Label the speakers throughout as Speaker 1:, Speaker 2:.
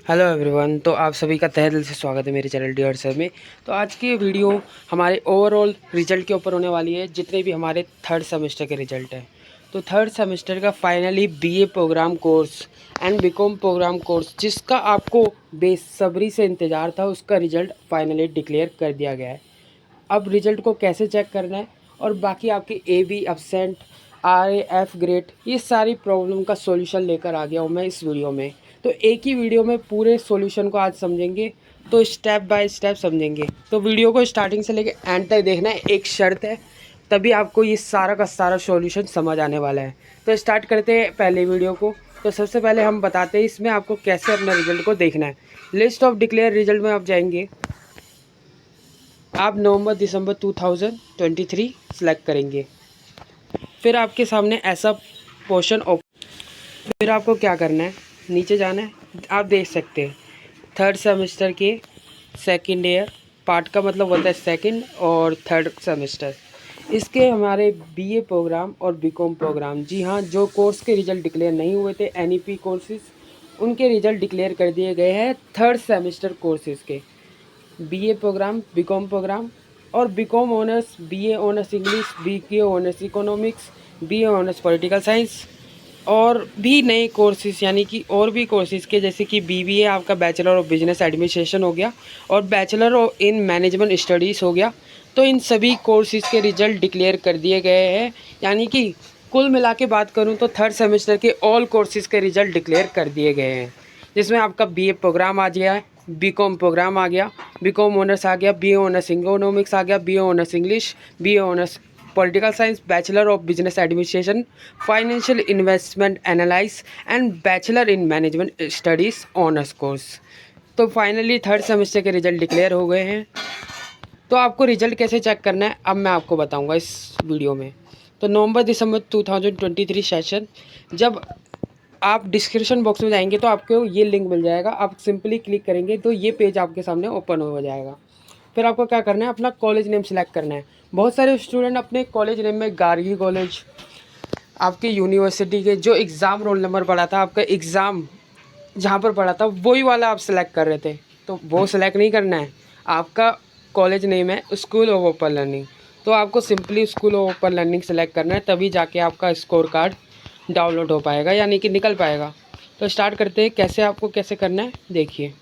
Speaker 1: Hello everyone. तो आप सभी का तहे दिल से स्वागत है मेरे चैनल डियर सर में। तो आज की वीडियो हमारे ओवरऑल रिजल्ट के ऊपर होने वाली है, जितने भी हमारे थर्ड सेमेस्टर के रिजल्ट हैं। तो थर्ड सेमेस्टर का finally BA program course and BCom program course, जिसका आपको बेसब्री से इंतज़ार था, उसका रिज़ल्ट फाइनली डिक्लेयर कर दिया गया है। अब रिज़ल्ट को कैसे चेक करना है और बाकी आपकी AB एब्सेंट RAF ग्रेड, ये सारी प्रॉब्लम का सॉल्यूशन लेकर आ गया हूँ मैं इस वीडियो में। तो एक ही वीडियो में पूरे सॉल्यूशन को आज समझेंगे, तो स्टेप बाय स्टेप समझेंगे। तो वीडियो को स्टार्टिंग से लेकर एंड तक देखना है, एक शर्त है, तभी आपको ये सारा का सारा सॉल्यूशन समझ आने वाला है। तो स्टार्ट करते हैं पहले वीडियो को। तो सबसे पहले हम बताते हैं इसमें आपको कैसे अपना रिजल्ट को देखना है। लिस्ट ऑफ डिक्लेयर रिजल्ट में आप जाएंगे, आप नवंबर दिसंबर 2023 सेलेक्ट करेंगे। फिर आपके सामने ऐसा पोर्शन फिर आपको क्या करना है, नीचे जाना है। आप देख सकते हैं थर्ड सेमेस्टर के सेकंड ईयर पार्ट का मतलब होता है सेकंड और थर्ड सेमेस्टर। इसके हमारे बीए प्रोग्राम और बीकॉम प्रोग्राम, जी हाँ, जो कोर्स के रिज़ल्ट डिक्लेयर नहीं हुए थे NEP कोर्सेज, उनके रिज़ल्ट डिक्लेयर कर दिए गए हैं थर्ड सेमेस्टर कोर्सेज़ के। बीए प्रोग्राम, बीकॉम प्रोग्राम और BCom honours, BA honours English, BK honours economics, BA honours political science और भी नए कोर्सेज, यानी कि और भी कोर्सेज के, जैसे कि BBA आपका बैचलर ऑफ बिजनेस एडमिनिस्ट्रेशन हो गया और bachelor of in management studies हो गया। तो इन सभी कोर्सेज के रिज़ल्ट डिक्लेयर कर दिए गए हैं, यानी कि कुल मिला के बात करूं तो थर्ड सेमेस्टर के ऑल कोर्सेज के रिज़ल्ट डिक्लेयर कर दिए गए हैं, जिसमें आपका BA प्रोग्राम आ गया है, बीकॉम प्रोग्राम आ गया, बीकॉम ऑनर्स आ गया, BA ऑनर्स इकोनॉमिक्स आ गया, BA honours English, BA honours political science, bachelor of business administration, financial investment analyse and bachelor in management studies honours course. तो फाइनली थर्ड सेमेस्टर के result declare हो गए हैं। तो आपको result कैसे चेक करना है अब मैं आपको बताऊंगा इस वीडियो में। तो नवंबर दिसंबर 2023 सेशन, जब आप डिस्क्रिप्शन बॉक्स में जाएंगे तो आपको ये लिंक मिल जाएगा, आप सिंपली क्लिक करेंगे तो ये पेज आपके सामने ओपन हो जाएगा। फिर आपको क्या करना है, अपना कॉलेज नेम सेलेक्ट करना है। बहुत सारे स्टूडेंट अपने कॉलेज नेम में गार्गी कॉलेज, आपके यूनिवर्सिटी के जो एग्ज़ाम रोल नंबर पड़ा था, आपका एग्ज़ाम जहाँ पर पड़ा था वही वाला आप सेलेक्ट कर रहे थे, तो वो सेलेक्ट नहीं करना है। आपका कॉलेज नेम है स्कूल ऑफ ओपन लर्निंग, तो आपको simply school of open learning select करना है, तभी जाके आपका स्कोर कार्ड डाउनलोड हो पाएगा, यानी कि निकल पाएगा। तो स्टार्ट करते हैं, कैसे आपको कैसे करना है देखिए।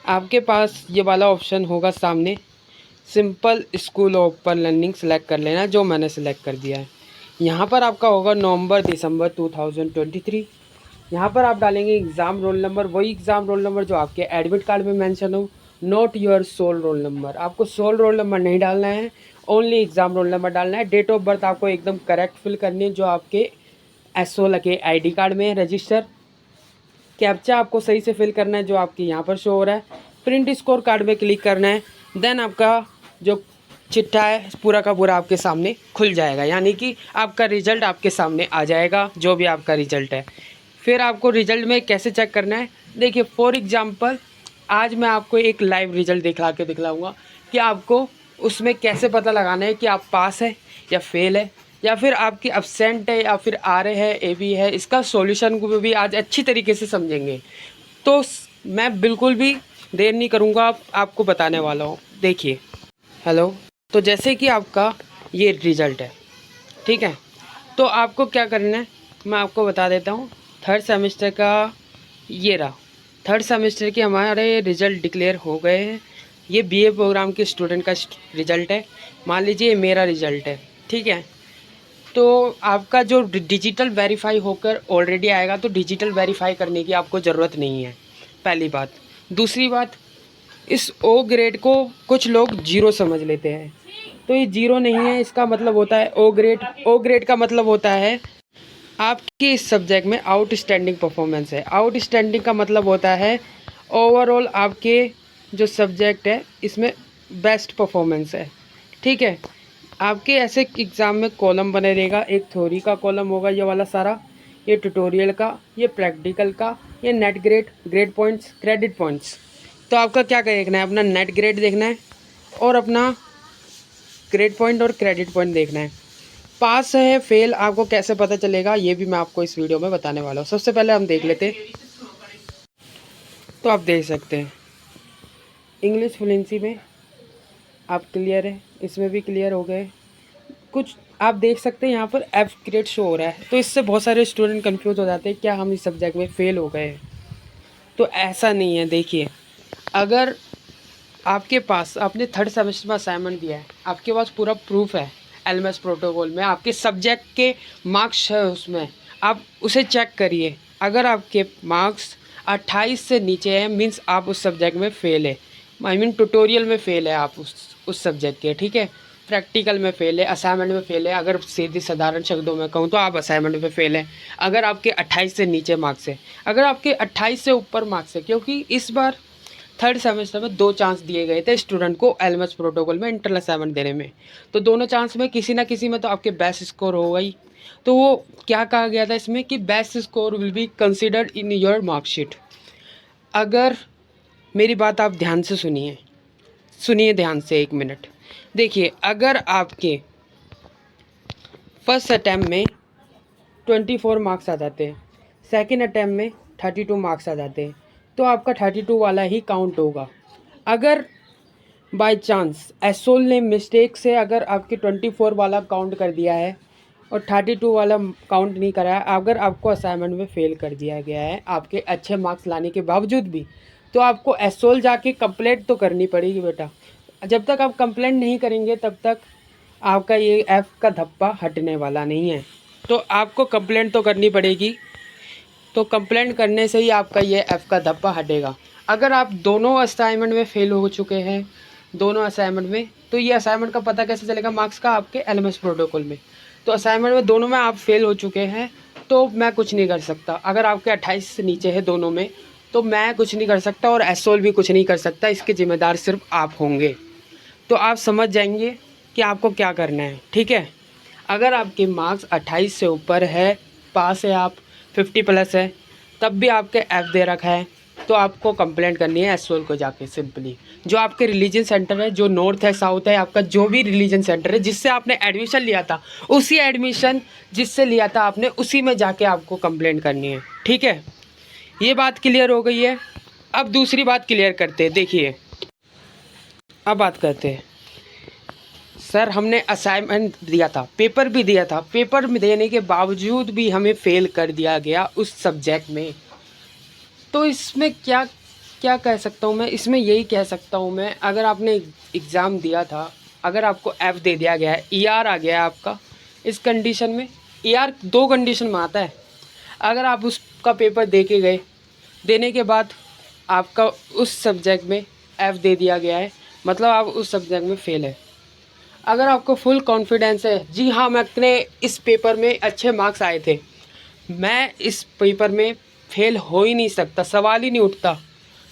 Speaker 1: आपके पास ये वाला ऑप्शन होगा सामने, simple school open learning select कर लेना, जो मैंने सेलेक्ट कर दिया है। यहाँ पर आपका होगा नवंबर दिसंबर 2023। यहाँ पर आप डालेंगे एग्ज़ाम रोल नंबर, वही एग्ज़ाम रोल नंबर जो आपके एडमिट कार्ड में मेंशन हो, not your SOL roll number. आपको सोल रोल नंबर नहीं डालना है, ओनली एग्ज़ाम रोल नंबर डालना है। डेट ऑफ बर्थ आपको एकदम करेक्ट फिल करनी है, जो आपके SO लगे ID कार्ड में रजिस्टर। कैप्चा आपको सही से फिल करना है, जो आपके यहाँ पर शो हो रहा है। प्रिंट स्कोर कार्ड में क्लिक करना है, देन आपका जो चिट्ठा है पूरा का पूरा आपके सामने खुल जाएगा, यानी कि आपका रिज़ल्ट आपके सामने आ जाएगा, जो भी आपका रिज़ल्ट है। फिर आपको रिज़ल्ट में कैसे चेक करना है देखिए। फॉर एग्ज़ाम्पल आज मैं आपको एक लाइव रिज़ल्ट दिखलाऊँगा कि आपको उसमें कैसे पता लगाना है कि आप पास है या फेल है, या फिर आपकी अब्सेंट है या फिर RA है, AB है। इसका सॉल्यूशन को भी आज अच्छी तरीके से समझेंगे। तो मैं बिल्कुल भी देर नहीं करूँगा, आपको बताने वाला हूँ। देखिए, हेलो। तो जैसे कि आपका ये रिज़ल्ट है, ठीक है, तो आपको क्या करना है मैं आपको बता देता हूँ। थर्ड सेमेस्टर का ये रहा, थर्ड सेमेस्टर के हमारे रिज़ल्ट डिक्लेयर हो गए हैं। ये BA प्रोग्राम के स्टूडेंट का रिज़ल्ट है, मान लीजिए मेरा रिज़ल्ट है, ठीक है। तो आपका जो डिजिटल वेरीफाई होकर ऑलरेडी आएगा, तो डिजिटल वेरीफाई करने की आपको ज़रूरत नहीं है, पहली बात। दूसरी बात, इस O ग्रेड को कुछ लोग जीरो समझ लेते हैं, तो ये जीरो नहीं है, इसका मतलब होता है O ग्रेड। O ग्रेड का मतलब होता है आपके इस सब्जेक्ट में आउटस्टैंडिंग परफॉर्मेंस है। आउटस्टैंडिंग का मतलब होता है ओवरऑल आपके जो सब्जेक्ट है इसमें बेस्ट परफॉर्मेंस है, ठीक है। आपके ऐसे एग्ज़ाम में कॉलम बने रहेगा, एक थ्योरी का कॉलम होगा ये वाला सारा, ये ट्यूटोरियल का, ये प्रैक्टिकल का, ये net grade, grade points, credit points. तो आपका क्या देखना है, अपना नेट ग्रेड देखना है और अपना ग्रेड पॉइंट और क्रेडिट पॉइंट देखना है। पास है फेल आपको कैसे पता चलेगा, ये भी मैं आपको इस वीडियो में बताने वाला हूँ। सबसे पहले हम देख लेते हैं, तो आप देख सकते हैं इंग्लिश फ्लुएंसी में आप क्लियर है, इसमें भी क्लियर हो गए। कुछ आप देख सकते हैं यहाँ पर एफ ग्रेड शो हो रहा है, तो इससे बहुत सारे स्टूडेंट कंफ्यूज हो जाते हैं क्या हम इस सब्जेक्ट में फ़ेल हो गए हैं। तो ऐसा नहीं है। देखिए, अगर आपके पास आपने थर्ड सेमेस्टर में असाइनमेंट दिया है, आपके पास पूरा प्रूफ है एलएमएस प्रोटोकॉल में, आपके सब्जेक्ट के मार्क्स है उसमें, आप उसे चेक करिए। अगर आपके मार्क्स 28 से नीचे हैं मीन्स आप उस सब्जेक्ट में फ़ेल है, आई मीन ट्यूटोरियल में फ़ेल है आप उस सब्जेक्ट के, ठीक है। प्रैक्टिकल में फ़ेल है, असाइनमेंट में फ़ेल है, अगर सीधे साधारण शब्दों में कहूँ तो आप असाइनमेंट में फ़ेल हैं अगर आपके 28 से नीचे मार्क्स है। अगर आपके 28 से ऊपर मार्क्स है, क्योंकि इस बार थर्ड सेमेस्टर में 2 चांस दिए गए थे स्टूडेंट को एलएमएस प्रोटोकॉल में इंटरनल असाइनमेंट देने में, तो दोनों चांस में किसी ना किसी में तो आपके बेस्ट स्कोर होगा ही। तो वो क्या कहा गया था इसमें कि best score will be considered in your marksheet. अगर मेरी बात आप ध्यान से सुनिए ध्यान से 1 मिनट। देखिए, अगर आपके फर्स्ट अटैम्प्ट में 24 मार्क्स आ जाते हैं, सेकेंड अटैम्प्ट में 32 मार्क्स आ जाते हैं, तो आपका 32 वाला ही काउंट होगा। अगर बाय चांस एसोल ने मिस्टेक से अगर आपके 24 वाला काउंट कर दिया है और 32 वाला काउंट नहीं करा है, अगर आपको असाइनमेंट में फ़ेल कर दिया गया है आपके अच्छे मार्क्स लाने के बावजूद भी, तो आपको एसोल जाके कंप्लेंट तो करनी पड़ेगी बेटा। जब तक आप कंप्लेंट नहीं करेंगे तब तक आपका ये एफ़ का धब्बा हटने वाला नहीं है। तो आपको कंप्लेंट तो करनी पड़ेगी, तो कंप्लेंट करने से ही आपका ये एफ़ का धब्बा हटेगा। अगर आप दोनों असाइनमेंट में फ़ेल हो चुके हैं, दोनों असाइनमेंट में, तो ये असाइनमेंट का पता कैसे चलेगा मार्क्स का आपके एलएमएस प्रोटोकॉल में। तो असाइनमेंट में दोनों में आप फ़ेल हो चुके हैं तो मैं कुछ नहीं कर सकता। अगर आपके 28 से नीचे है दोनों में तो मैं कुछ नहीं कर सकता और एसोल भी कुछ नहीं कर सकता, इसके ज़िम्मेदार सिर्फ आप होंगे। तो आप समझ जाएंगे कि आपको क्या करना है, ठीक है। अगर आपके मार्क्स 28 से ऊपर है, पास है आप, 50 प्लस है, तब भी आपके एफ़ दे रखा है, तो आपको कंप्लेंट करनी है एसोल को जाके सिंपली। जो आपके रिलीजन सेंटर है, जो नॉर्थ है साउथ है, आपका जो भी रिलीजन सेंटर है जिससे आपने एडमिशन लिया था, उसी एडमिशन जिससे लिया था आपने, उसी में जाके आपको कंप्लेंट करनी है, ठीक है। ये बात क्लियर हो गई है। अब दूसरी बात क्लियर करते हैं। देखिए, अब बात करते हैं, सर हमने असाइनमेंट दिया था, पेपर भी दिया था, पेपर में देने के बावजूद भी हमें फ़ेल कर दिया गया उस सब्जेक्ट में, तो इसमें क्या क्या कह सकता हूँ मैं? इसमें यही कह सकता हूँ मैं, अगर आपने एग्ज़ाम दिया था, अगर आपको एफ़ दे दिया गया है, ईआर आ गया है आपका, इस कंडीशन में ईआर 2 कंडीशन में आता है। अगर आप उसका पेपर दे के गए, देने के बाद आपका उस सब्जेक्ट में एफ़ दे दिया गया है, मतलब आप उस सब्जेक्ट में फ़ेल है। अगर आपको फुल कॉन्फिडेंस है, जी हाँ मैंने इस पेपर में अच्छे मार्क्स आए थे, मैं इस पेपर में फ़ेल हो ही नहीं सकता, सवाल ही नहीं उठता,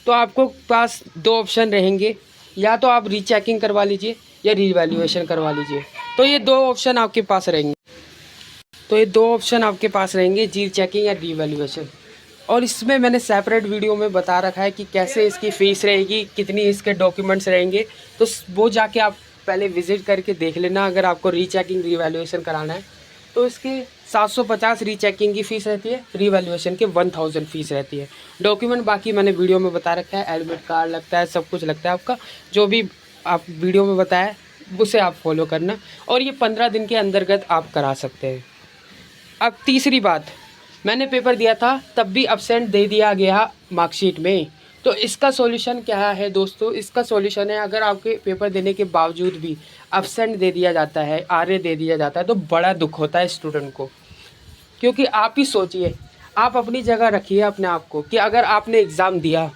Speaker 1: तो आपको पास 2 ऑप्शन रहेंगे, या तो आप रीचेकिंग करवा लीजिए या रीवैल्यूएशन करवा लीजिए। तो ये 2 ऑप्शन आपके पास रहेंगे, जी चेकिंग या रीवैल्यूएशन। और इसमें मैंने सेपरेट वीडियो में बता रखा है कि कैसे इसकी फ़ीस रहेगी, कितनी इसके डॉक्यूमेंट्स रहेंगे, तो वो जाके आप पहले विज़िट करके देख लेना। अगर आपको रीचेकिंग रीवैल्यूएशन कराना है तो इसकी 750 रीचेकिंग की फ़ीस रहती है, रीवैल्यूएशन के 1000 फ़ीस रहती है। डॉक्यूमेंट बाकी मैंने वीडियो में बता रखा है, एडमिट कार्ड लगता है, सब कुछ लगता है आपका, जो भी आप वीडियो में बताया उसे आप फॉलो करना, और ये 15 दिन के अंतर्गत आप करा सकते हैं। अब तीसरी बात, मैंने पेपर दिया था तब भी अब्सेंट दे दिया गया मार्कशीट में, तो इसका सॉल्यूशन क्या है दोस्तों? इसका सॉल्यूशन है, अगर आपके पेपर देने के बावजूद भी अब्सेंट दे दिया जाता है, आरए दे दिया जाता है, तो बड़ा दुख होता है स्टूडेंट को। क्योंकि आप ही सोचिए, आप अपनी जगह रखिए अपने आप को, कि अगर आपने एग्ज़ाम दिया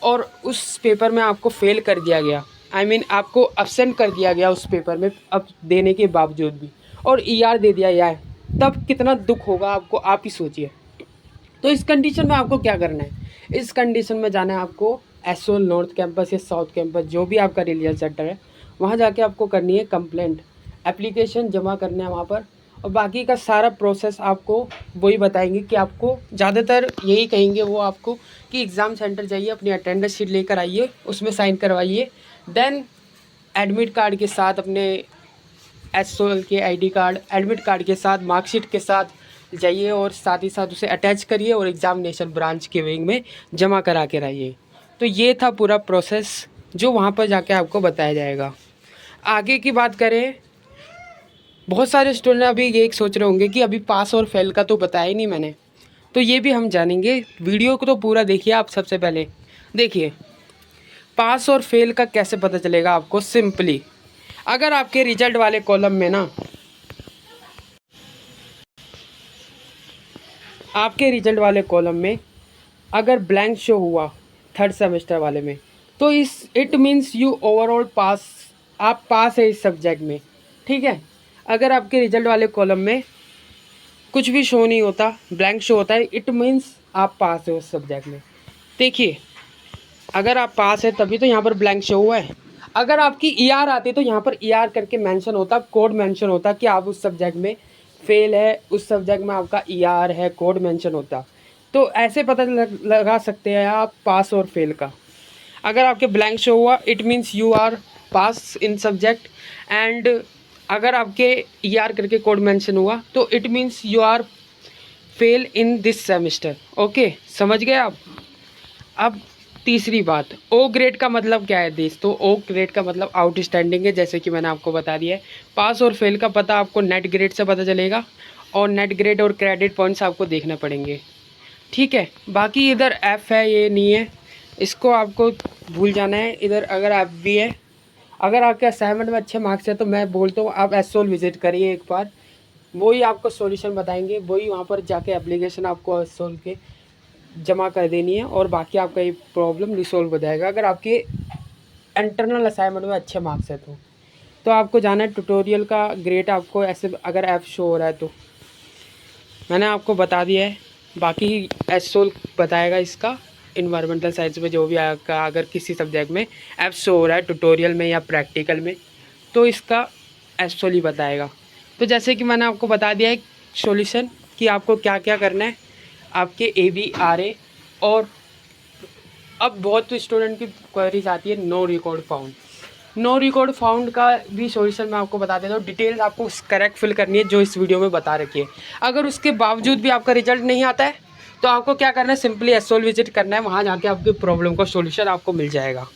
Speaker 1: और उस पेपर में आपको फ़ेल कर दिया गया, आई मीन आपको अब्सेंट कर दिया गया उस पेपर में अब देने के बावजूद भी, और ईआर दे दिया जाए, तब कितना दुख होगा आपको, आप ही सोचिए। तो इस कंडीशन में आपको क्या करना है? इस कंडीशन में जाना है आपको एसओल नॉर्थ कैंपस या साउथ कैंपस, जो भी आपका रिलीजन सेंटर है, वहाँ जाके आपको करनी है कंप्लेंट, एप्लीकेशन जमा करना है वहाँ पर, और बाकी का सारा प्रोसेस आपको वही बताएंगे कि आपको ज़्यादातर यही कहेंगे वो आपको कि एग्ज़ाम सेंटर जाइए, अपनी अटेंडेंस शीट लेकर आइए, उसमें साइन करवाइए, देन एडमिट कार्ड के साथ, अपने एसओएल के आईडी कार्ड, एडमिट कार्ड के साथ, मार्कशीट के साथ जाइए और साथ ही साथ उसे अटैच करिए और एग्ज़ामिनेशन ब्रांच के विंग में जमा करा के रहिए। तो ये था पूरा प्रोसेस जो वहाँ पर जाके आपको बताया जाएगा। आगे की बात करें, बहुत सारे स्टूडेंट अभी ये सोच रहे होंगे कि अभी पास और फेल का तो बताया ही नहीं मैंने, तो ये भी हम जानेंगे। वीडियो को तो पूरा देखिए आप। सबसे पहले देखिए पास और फेल का कैसे पता चलेगा आपको। सिंपली अगर आपके रिजल्ट वाले कॉलम में ना, आपके रिजल्ट वाले कॉलम में अगर ब्लैंक शो हुआ थर्ड सेमेस्टर वाले में, तो it means you overall pass, आप पास है इस सब्जेक्ट में। ठीक है, अगर आपके रिजल्ट वाले कॉलम में कुछ भी शो नहीं होता, ब्लैंक शो होता है, इट मीन्स आप पास है उस सब्जेक्ट में। देखिए अगर आप पास है तभी तो यहाँ पर ब्लैंक शो हुआ है। अगर आपकी ईआर आती तो यहाँ पर ईआर करके मेंशन होता, कोड मेंशन होता कि आप उस सब्जेक्ट में फेल है, उस सब्जेक्ट में आपका ईआर है, कोड मेंशन होता। तो ऐसे पता लगा सकते हैं आप पास और फेल का। अगर आपके ब्लैंक शो हुआ it means you are pass in subject, and अगर आपके ईआर करके कोड मेंशन हुआ तो it means you are fail in this semester. Okay, समझ गए आप। अब तीसरी बात, ओ ग्रेड का मतलब क्या है दोस्तों। ओ ग्रेड का मतलब आउटस्टैंडिंग है, जैसे कि मैंने आपको बता दिया है। पास और फेल का पता आपको नेट ग्रेड से पता चलेगा, और नेट ग्रेड और क्रेडिट पॉइंट्स आपको देखने पड़ेंगे। ठीक है, बाकी इधर एफ है ये नहीं है, इसको आपको भूल जाना है। इधर अगर एफ भी है, अगर आपके असाइनमेंट में अच्छे मार्क्स है तो मैं बोलता हूँ आप एसओल विजिट करिए एक बार, वही आपको सॉल्यूशन बताएंगे। वही वहाँ पर जाके एप्लीकेशन आपको एसओल के जमा कर देनी है और बाकी आपका ये प्रॉब्लम रिसोल्व हो जाएगा। अगर आपके इंटरनल असाइनमेंट में अच्छे मार्क्स है तो आपको जाना है ट्यूटोरियल का ग्रेड। आपको ऐसे अगर एफ शो हो रहा है तो मैंने आपको बता दिया है, बाकी एसओल बताएगा इसका। इन्वायरमेंटल साइंस में जो भी आएगा, अगर किसी सब्जेक्ट में एफ शो हो रहा है ट्यूटोरियल में या प्रैक्टिकल में, तो इसका एसओल ही बताएगा। तो जैसे कि मैंने आपको बता दिया है सॉल्यूशन कि आपको क्या क्या करना है आपके ABRA। और अब बहुत स्टूडेंट की क्वेरीज आती है no record found. No record found का भी सॉल्यूशन मैं आपको बता देता हूँ। डिटेल्स आपको करेक्ट फिल करनी है जो इस वीडियो में बता रखी है। अगर उसके बावजूद भी आपका रिजल्ट नहीं आता है तो आपको क्या करना है, सिंपली एसओल विजिट करना है, वहाँ जाके आपकी प्रॉब्लम का सॉल्यूशन आपको मिल जाएगा।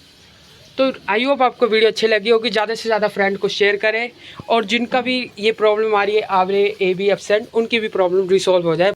Speaker 1: तो आई होप आपको वीडियो अच्छी लगी होगी। ज़्यादा से ज़्यादा फ्रेंड को शेयर करें, और जिनका भी ये प्रॉब्लम आ रही है AB एब्सेंट, उनकी भी प्रॉब्लम रिसॉल्व हो जाए।